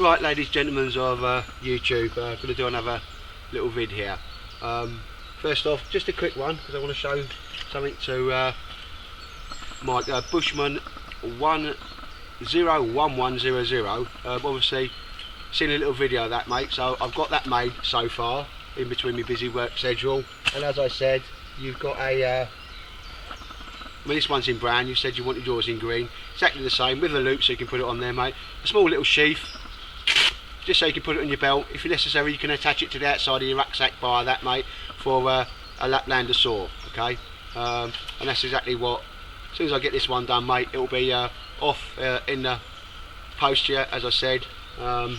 Right, ladies, gentlemen of YouTube, going to do another little vid here. First off, just a quick one because I want to show something to my Bushman 101100. Obviously seen a little video of that, mate, so I've got that made so far in between my busy work schedule. And as I said, you've got a this one's in brown. You said you wanted yours in green. Exactly the same with a loop, so you can put it on there, mate. A small little sheath, just so you can put it on your belt. If necessary, you can attach it to the outside of your rucksack by that, mate, for a Laplander saw. Okay, and that's exactly what. As soon as I get this one done, mate, it'll be off in the post here. As I said, the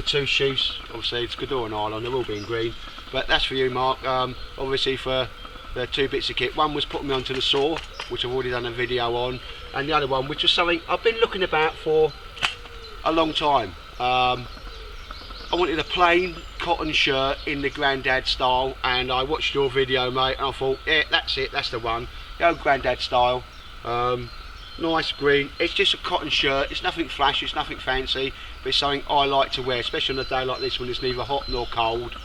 two sheaths, obviously it's Cador and Ireland, they're all being green, but that's for you, Mark. Obviously for the two bits of kit. One was putting me onto the saw, which I've already done a video on, and the other one, which was something I've been looking about for a long time. I wanted a plain cotton shirt in the Grandad style, and I watched your video, mate, and I thought, yeah, that's it, that's the one. The old Grandad style. Nice green. It's just a cotton shirt. It's nothing flash, it's nothing fancy, but it's something I like to wear, especially on a day like this when it's neither hot nor cold.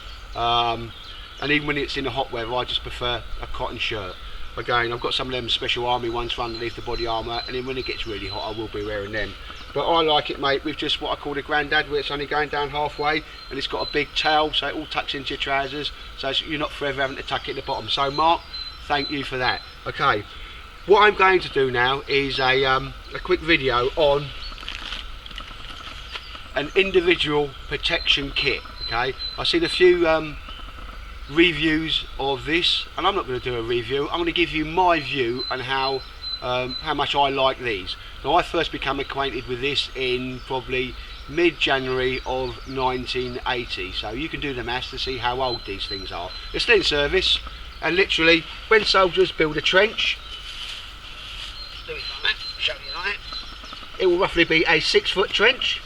And even when it's in the hot weather, I just prefer a cotton shirt. Again, I've got some of them special army ones for underneath the body armour, and then when it gets really hot I will be wearing them. But I like it, mate, with just what I call the Grandad, where it's only going down halfway, and it's got a big tail, so it all tucks into your trousers, so you're not forever having to tuck it at the bottom. So Mark, thank you for that. Okay, what I'm going to do now is a quick video on an individual protection kit. Okay, I've seen a few reviews of this, and I'm not going to do a review. I'm going to give you my view on how much I like these. Now, I first became acquainted with this in probably mid-January of 1980, so you can do the maths to see how old these things are. They're still in service, and literally when soldiers build a trench, do it like that, show you like that, it will roughly be a 6-foot trench,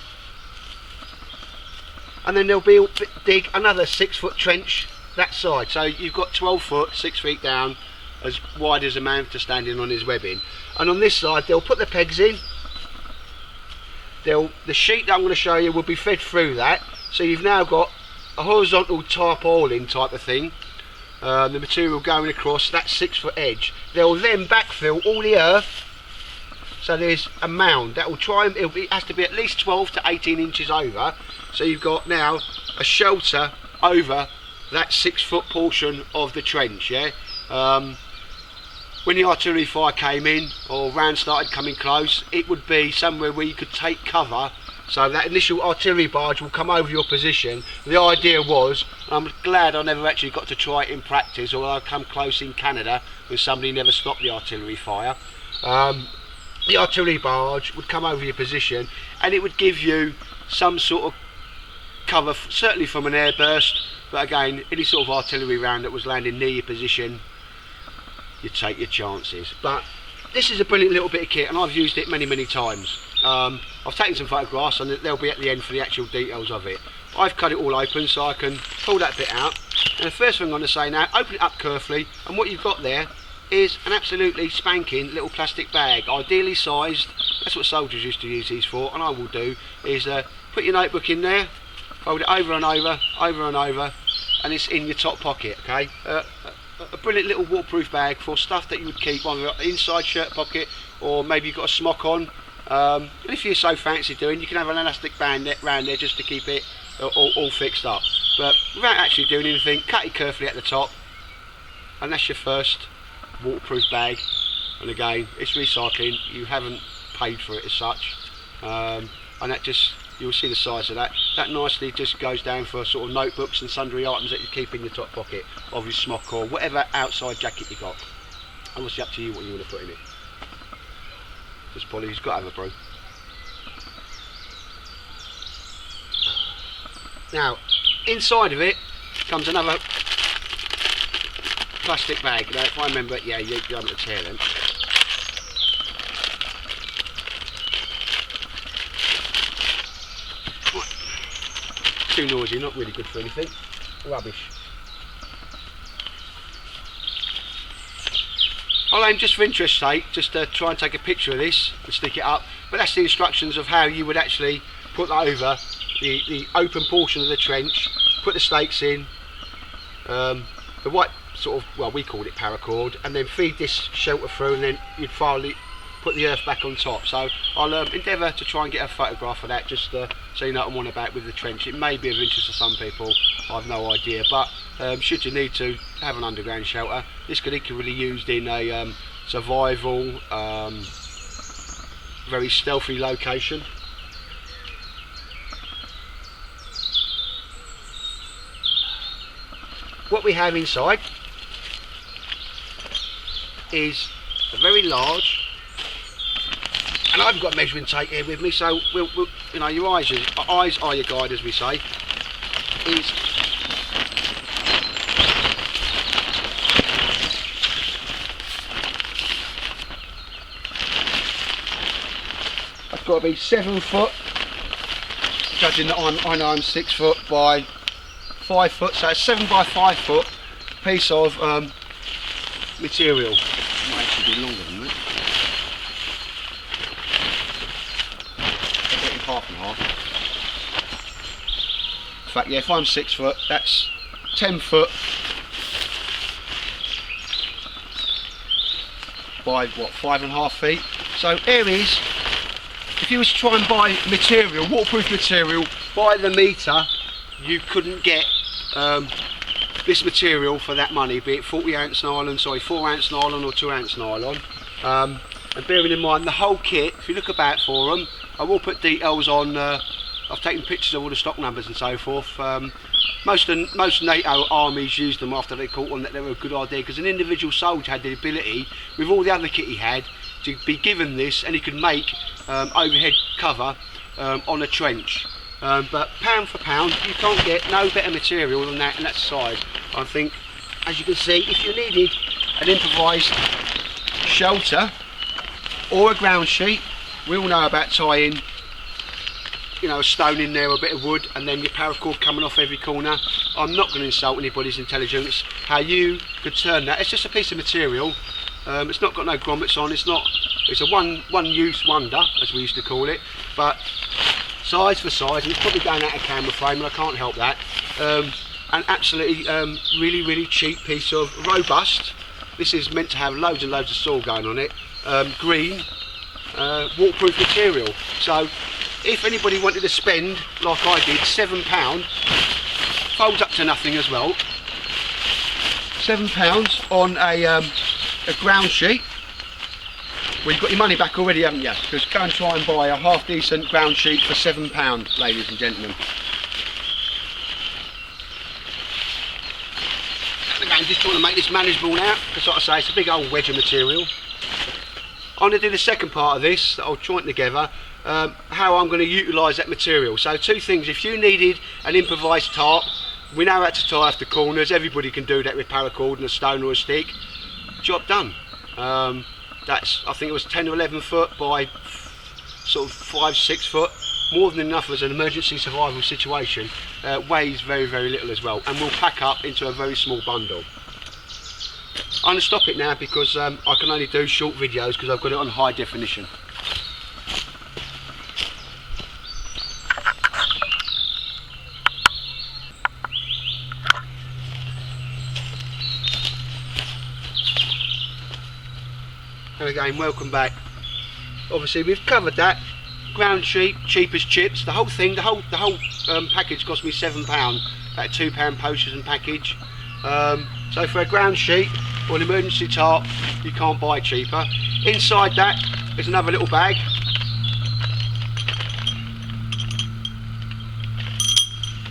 and then they'll dig another 6-foot trench that side, so you've got 12 foot, 6 feet down, as wide as a man to standing on his webbing. And on this side they'll put the pegs in, the sheet that I'm going to show you will be fed through that, so you've now got a horizontal tarpaulin type of thing, the material going across that 6-foot edge. They'll then backfill all the earth, so there's a mound that will try and it has to be at least 12 to 18 inches over, so you've got now a shelter over that 6-foot portion of the trench. Yeah, when the artillery fire came in or round started coming close, it would be somewhere where you could take cover, so that initial artillery barge will come over your position. The idea was, and I'm glad I never actually got to try it in practice, although I come close in Canada when somebody never stopped the artillery fire. The artillery barge would come over your position, and it would give you some sort of cover, certainly from an airburst, but again, any sort of artillery round that was landing near your position, you take your chances. But this is a brilliant little bit of kit, and I've used it many times. I've taken some photographs, and they'll be at the end for the actual details of it. I've cut it all open so I can pull that bit out, and the first thing I'm going to say now, open it up carefully, and what you've got there is an absolutely spanking little plastic bag, ideally sized. That's what soldiers used to use these for, and I will do is put your notebook in there, fold it over and over, and it's in your top pocket. Okay, a brilliant little waterproof bag for stuff that you would keep on your inside shirt pocket, or maybe you've got a smock on, and if you're so fancy doing, you can have an elastic band around there just to keep it all fixed up, but without actually doing anything. Cut it carefully at the top, and that's your first waterproof bag. And again, it's recycling, you haven't paid for it as such, and that just, you'll see the size of that. That nicely just goes down for sort of notebooks and sundry items that you keep in your top pocket of your smock or whatever outside jacket you got. Obviously up to you what you want to put in it. Just Polly, you've got to have a brew. Now, inside of it comes another plastic bag. Now, if I remember, yeah, you're able to tear them. Too noisy, not really good for anything. Rubbish. I'll aim just for interest's sake, just to try and take a picture of this and stick it up, but that's the instructions of how you would actually put that over the open portion of the trench, put the stakes in, the white sort of, well, we called it paracord, and then feed this shelter through, and then you'd finally put the earth back on top. So I'll endeavour to try and get a photograph of that, just so you know what I'm on about with the trench. It may be of interest to some people, I've no idea, but should you need to have an underground shelter, this could equally be used in a survival, very stealthy location. What we have inside is a very large, and I haven't got a measuring tape here with me, so we'll you know, your eyes are your guide, as we say. Is I've got to be 7 foot, judging that I know I'm 6 foot by 5 foot, so it's 7 by 5 foot piece of material. It might actually be longer than that. Half and half. In fact, yeah, if I'm 6 foot, that's 10 foot by what, 5.5 feet. So here is, if you was to try and buy material, waterproof material by the metre, you couldn't get this material for that money, be it 40 ounce nylon, sorry, 4 ounce nylon or 2 ounce nylon. And bearing in mind the whole kit, if you look about for them, I will put details on, I've taken pictures of all the stock numbers and so forth. Most NATO armies used them after they caught on that they were a good idea, because an individual soldier had the ability, with all the other kit he had, to be given this, and he could make overhead cover on a trench. But pound for pound, you can't get no better material than that, and that's side. I think, as you can see, if you needed an improvised shelter or a ground sheet, we all know about tying, you know, a stone in there, or a bit of wood, and then your paracord coming off every corner. I'm not going to insult anybody's intelligence how you could turn that. It's just a piece of material. It's not got no grommets on. It's a one use wonder, as we used to call it. But size for size, and it's probably going out of camera frame, and I can't help that. An absolutely really cheap piece of robust. This is meant to have loads and loads of soil going on it. Green. Waterproof material. So if anybody wanted to spend, like I did, £7, folds up to nothing as well, £7 on a ground sheet, well, you've got your money back already, haven't you? Because go and try and buy a half decent ground sheet for £7, ladies and gentlemen. Again, just trying to make this manageable now, because like I say, it's a big old wedge of material. I'm going to do the second part of this that I'll join together, how I'm going to utilise that material. So two things: if you needed an improvised tarp, we know how to tie off the corners, everybody can do that with paracord and a stone or a stick, job done. That's, I think it was 10 or 11 foot by sort of 5-6 foot, more than enough as an emergency survival situation. Weighs very little as well, and will pack up into a very small bundle. I'm going to stop it now because I can only do short videos because I've got it on high definition. And again, welcome back. Obviously we've covered that. Ground sheet, cheap as chips. The whole thing, the whole package cost me £7. About £2 postage and package. So for a ground sheet or an emergency tarp, you can't buy cheaper. Inside that is another little bag.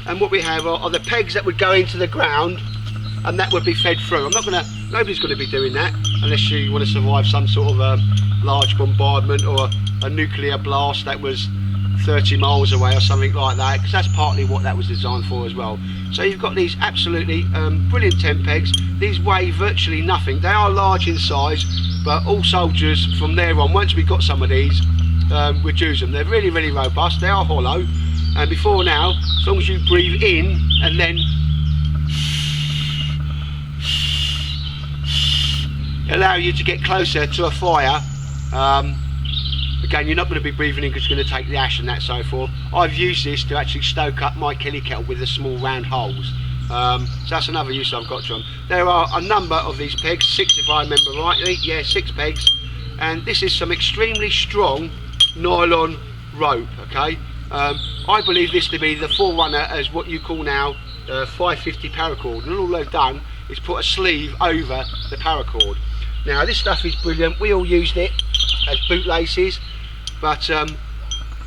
And what we have are the pegs that would go into the ground, and that would be fed through. Nobody's going to be doing that unless you want to survive some sort of large bombardment or a nuclear blast that was 30 miles away or something like that, because that's partly what that was designed for as well. So you've got these absolutely brilliant tent pegs. These weigh virtually nothing. They are large in size, but all soldiers from there on, once we got some of these, would use them. They're really robust. They are hollow, and before now, as long as you breathe in and then allow you to get closer to a fire, Again, you're not going to be breathing in because it's going to take the ash and that so forth. I've used this to actually stoke up my Kelly kettle with the small round holes. So that's another use I've got to them. There are a number of these pegs, 6 if I remember rightly, yeah, 6 pegs, and this is some extremely strong nylon rope, okay. I believe this to be the forerunner as what you call now 550 paracord, and all they've done is put a sleeve over the paracord. Now this stuff is brilliant, we all used it as bootlaces, but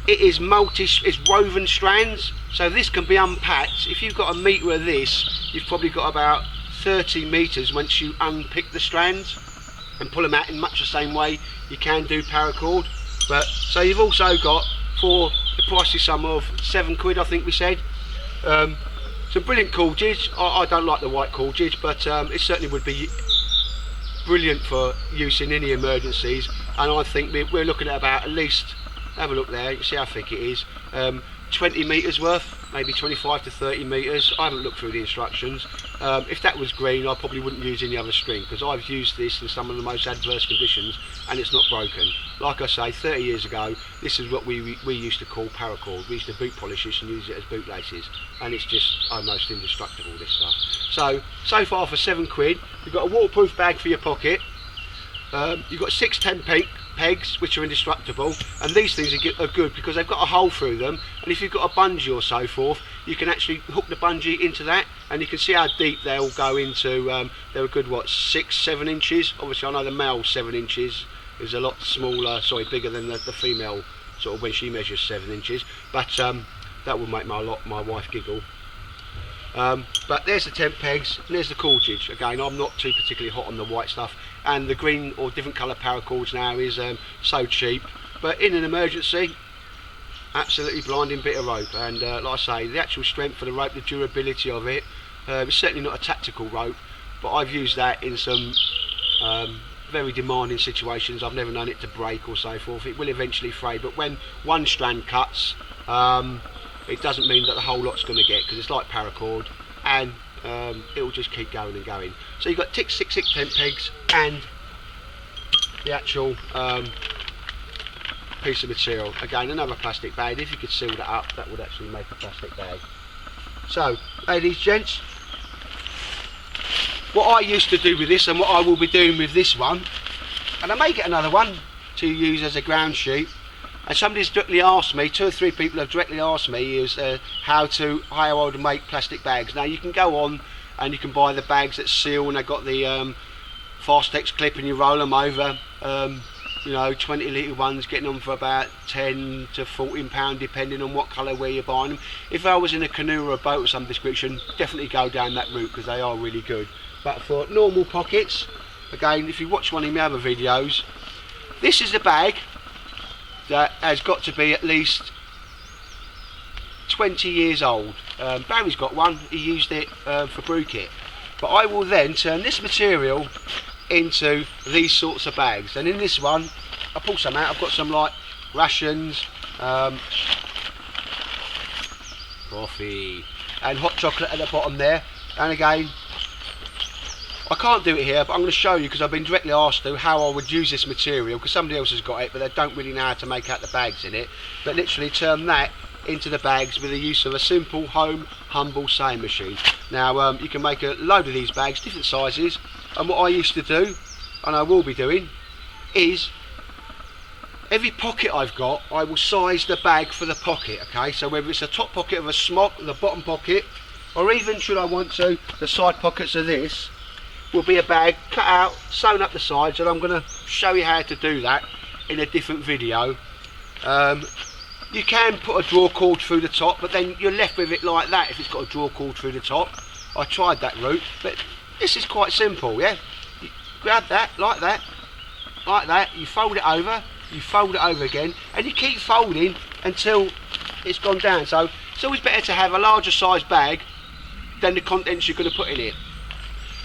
it is it's woven strands, so this can be unpacked. If you've got a metre of this, you've probably got about 30 metres once you unpick the strands and pull them out in much the same way you can do paracord. But so you've also got, for the pricey sum of £7 I think we said, some brilliant cordage. I don't like the white cordage, but it certainly would be brilliant for use in any emergencies, and I think we're looking at about at least, have a look there, you can see how thick it is, 20 metres worth, maybe 25 to 30 metres. I haven't looked through the instructions. If that was green, I probably wouldn't use any other string, because I've used this in some of the most adverse conditions and it's not broken. Like I say, 30 years ago, this is what we used to call paracord. We used to boot polish this and use it as bootlaces, and it's just almost indestructible, this stuff. So far for £7, you've got a waterproof bag for your pocket. You've got 6 10 pegs which are indestructible, and these things are good because they've got a hole through them, and if you've got a bungee or so forth, you can actually hook the bungee into that, and you can see how deep they'll go into. They're a good, what, 6-7 inches. Obviously I know the male 7 inches is a lot smaller, sorry, bigger than the female, sort of when she measures 7 inches, but that will make my wife giggle. But there's the 10 pegs, and there's the cordage. Again, I'm not too particularly hot on the white stuff, and the green or different colour paracords now is so cheap, but in an emergency, absolutely blinding bit of rope. And like I say, the actual strength of the rope, the durability of it, it's certainly not a tactical rope, but I've used that in some very demanding situations. I've never known it to break or so forth. It will eventually fray, but when one strand cuts, it doesn't mean that the whole lot's going to get, because it's like paracord, and it will just keep going and going. So you've got 6 10 pegs and the actual piece of material. Again, another plastic bag. If you could seal that up, that would actually make a plastic bag. So, ladies, gents, what I used to do with this, and what I will be doing with this one, and I may get another one to use as a ground sheet. And somebody's directly asked me, 2 or 3 people have directly asked me, is how I would make plastic bags. Now you can go on and you can buy the bags that seal, and they've got the Fastex clip, and you roll them over. You know, 20 litre ones, getting them for about £10 to £14 depending on what colour, where you're buying them. If I was in a canoe or a boat of some description, definitely go down that route because they are really good. But for normal pockets, again, if you watch one of my other videos, this is the bag that has got to be at least 20 years old. Barry's got one, he used it for brew kit. But I will then turn this material into these sorts of bags, and in this one, I pull some out. I've got some like rations, coffee and hot chocolate at the bottom there. And again, I can't do it here, but I'm going to show you, because I've been directly asked to, how I would use this material, because somebody else has got it but they don't really know how to make out the bags in it. But literally turn that into the bags with the use of a simple home humble sewing machine. Now you can make a load of these bags, different sizes, and what I used to do, and I will be doing, is every pocket I've got, I will size the bag for the pocket. Okay, so whether it's the top pocket of a smock, the bottom pocket, or even, should I want to, the side pockets of this, will be a bag cut out, sewn up the sides, and I'm going to show you how to do that in a different video. You can put a draw cord through the top, but then you're left with it like that if it's got a draw cord through the top. I tried that route, but this is quite simple. Yeah, you grab that, like that, you fold it over, you fold it over again, and you keep folding until it's gone down. So it's always better to have a larger size bag than the contents you're going to put in it.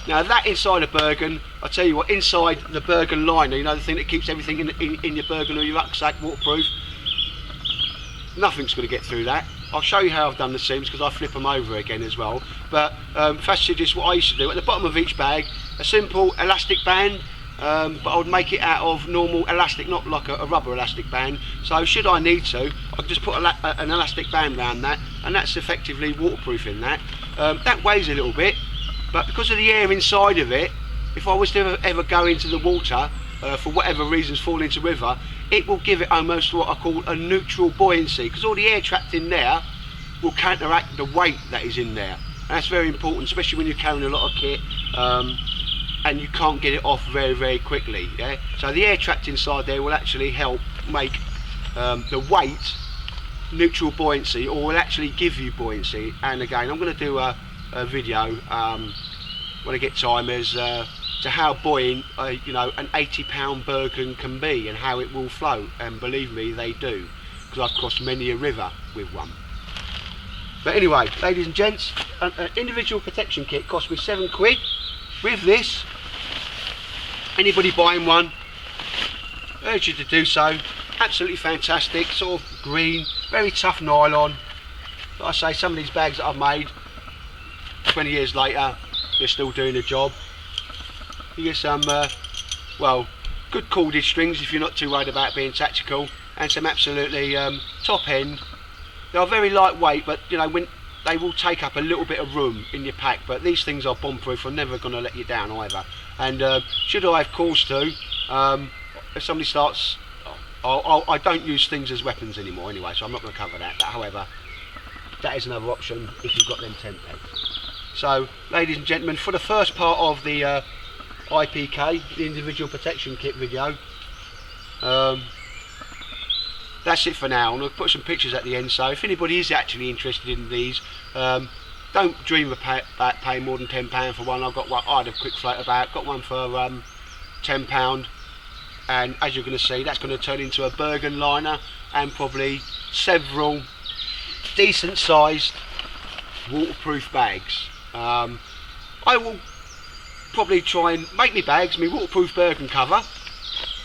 Now that inside a Bergen, I tell you what, inside the Bergen liner, you know, the thing that keeps everything in your Bergen or your rucksack waterproof, nothing's going to get through that. I'll show you how I've done the seams, because I flip them over again as well. But fastidious, what I used to do, at the bottom of each bag, a simple elastic band, but I would make it out of normal elastic, not like a rubber elastic band. So should I need to, I can just put an elastic band around that, and that's effectively waterproofing that. That weighs a little bit, but because of the air inside of it, if I was to ever go into the water, for whatever reasons fall into river, it will give it almost what I call a neutral buoyancy, because all the air trapped in there will counteract the weight that is in there. And that's very important, especially when you're carrying a lot of kit and you can't get it off very, very quickly. Yeah? So the air trapped inside there will actually help make the weight neutral buoyancy, or will actually give you buoyancy. And again, I'm going to do a video when I get time as to how buoyant you know, an 80-pound Bergen can be and how it will float. And believe me, they do, because I've crossed many a river with one. But anyway, ladies and gents, an individual protection kit cost me £7. With this, anybody buying one, urge you to do so. Absolutely fantastic, sort of green, very tough nylon. Like I say, some of these bags that I've made 20 years later, they're still doing the job. You get some well, good corded strings if you're not too worried about being tactical, and some absolutely top end. They are very lightweight, but you know, when they will take up a little bit of room in your pack, but these things are bomb proof. I'm never going to let you down either. And should I have cause to, if somebody starts, I don't use things as weapons anymore anyway, so I'm not going to cover that. But however, that is another option if you've got them tent pegs. So ladies and gentlemen, for the first part of the IPK, the individual protection kit video, that's it for now. I'm going to put some pictures at the end, so if anybody is actually interested in these, don't dream about paying more than £10 for one. I've got one, I had a quick float about, got one for £10, and as you're going to see, that's going to turn into a Bergen liner and probably several decent sized waterproof bags. I will probably try and make me bags, me waterproof Bergen cover.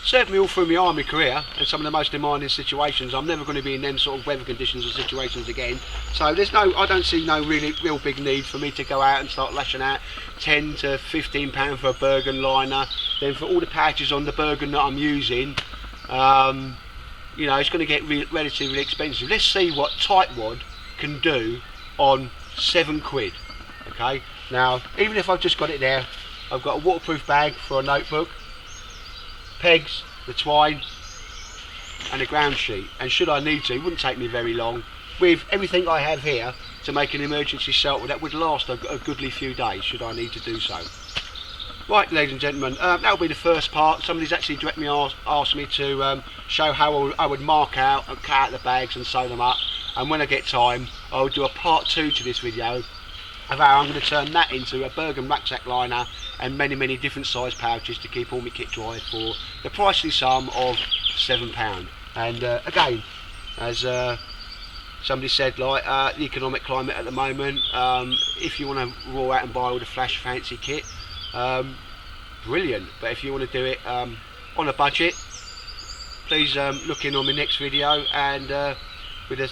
Served me all through my army career and some of the most demanding situations. I'm never going to be in them sort of weather conditions or situations again. So there's I don't see no real big need for me to go out and start lashing out £10 to £15 for a Bergen liner. Then for all the patches on the Bergen that I'm using, you know, it's going to get relatively expensive. Let's see what tightwad can do on £7. Okay. Now, even if I've just got it there, I've got a waterproof bag for a notebook, pegs, the twine and a ground sheet, and should I need to, it wouldn't take me very long. With everything I have here to make an emergency shelter, that would last a goodly few days should I need to do so. Right, ladies and gentlemen, that'll be the first part. Somebody's actually directly asked me to show how I would mark out and cut out the bags and sew them up, and when I get time I'll do a part 2 to this video of how I'm going to turn that into a Bergen rucksack liner and many different size pouches to keep all my kit dry for the pricely sum of £7. And again, as somebody said, like the economic climate at the moment, if you want to roll out and buy all the flash fancy kit, brilliant. But if you want to do it on a budget, please look in on my next video, and with a